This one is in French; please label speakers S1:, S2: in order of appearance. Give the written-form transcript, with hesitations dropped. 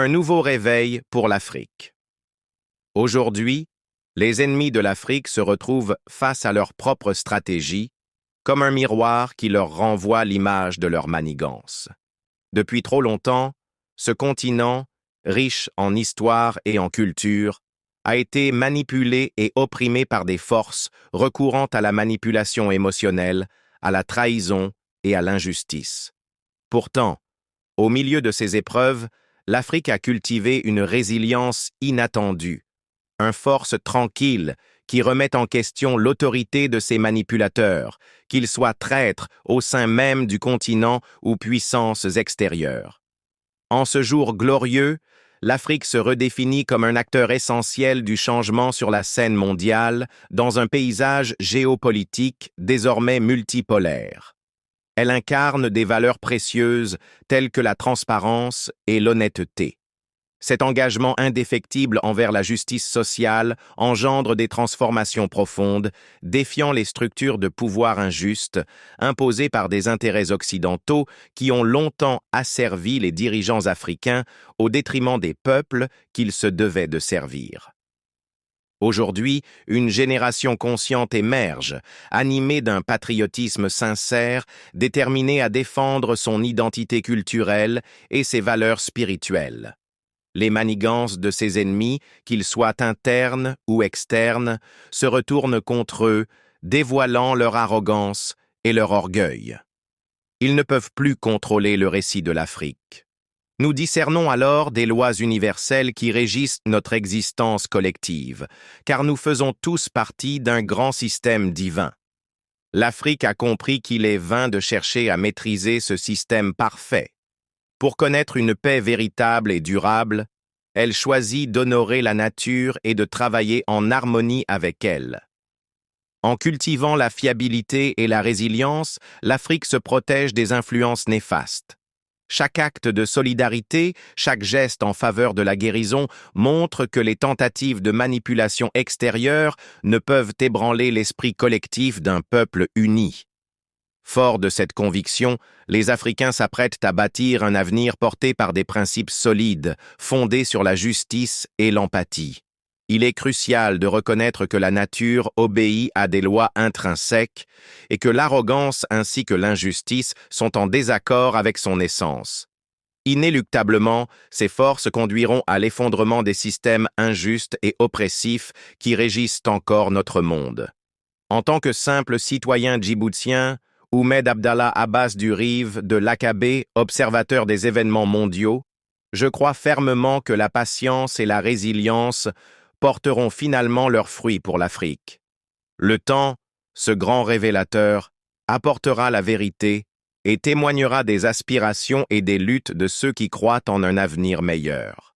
S1: Un nouveau réveil pour l'Afrique. Aujourd'hui, les ennemis de l'Afrique se retrouvent face à leur propre stratégie, comme un miroir qui leur renvoie l'image de leur manigance. Depuis trop longtemps, ce continent, riche en histoire et en culture, a été manipulé et opprimé par des forces recourant à la manipulation émotionnelle, à la trahison et à l'injustice. Pourtant, au milieu de ces épreuves, l'Afrique a cultivé une résilience inattendue, une force tranquille qui remet en question l'autorité de ses manipulateurs, qu'ils soient traîtres au sein même du continent ou puissances extérieures. En ce jour glorieux, l'Afrique se redéfinit comme un acteur essentiel du changement sur la scène mondiale dans un paysage géopolitique désormais multipolaire. Elle incarne des valeurs précieuses telles que la transparence et l'honnêteté. Cet engagement indéfectible envers la justice sociale engendre des transformations profondes, défiant les structures de pouvoir injustes imposées par des intérêts occidentaux qui ont longtemps asservi les dirigeants africains au détriment des peuples qu'ils se devaient de servir. Aujourd'hui, une génération consciente émerge, animée d'un patriotisme sincère, déterminée à défendre son identité culturelle et ses valeurs spirituelles. Les manigances de ses ennemis, qu'ils soient internes ou externes, se retournent contre eux, dévoilant leur arrogance et leur orgueil. Ils ne peuvent plus contrôler le récit de l'Afrique. Nous discernons alors des lois universelles qui régissent notre existence collective, car nous faisons tous partie d'un grand système divin. L'Afrique a compris qu'il est vain de chercher à maîtriser ce système parfait. Pour connaître une paix véritable et durable, elle choisit d'honorer la nature et de travailler en harmonie avec elle. En cultivant la fiabilité et la résilience, l'Afrique se protège des influences néfastes. Chaque acte de solidarité, chaque geste en faveur de la guérison montre que les tentatives de manipulation extérieure ne peuvent ébranler l'esprit collectif d'un peuple uni. Forts de cette conviction, les Africains s'apprêtent à bâtir un avenir porté par des principes solides, fondés sur la justice et l'empathie. Il est crucial de reconnaître que la nature obéit à des lois intrinsèques et que l'arrogance ainsi que l'injustice sont en désaccord avec son essence. Inéluctablement, ces forces conduiront à l'effondrement des systèmes injustes et oppressifs qui régissent encore notre monde. En tant que simple citoyen djiboutien, Oumed Abdallah Abbas du Rive de l'Akabé, observateur des événements mondiaux, je crois fermement que la patience et la résilience porteront finalement leurs fruits pour l'Afrique. Le temps, ce grand révélateur, apportera la vérité et témoignera des aspirations et des luttes de ceux qui croient en un avenir meilleur.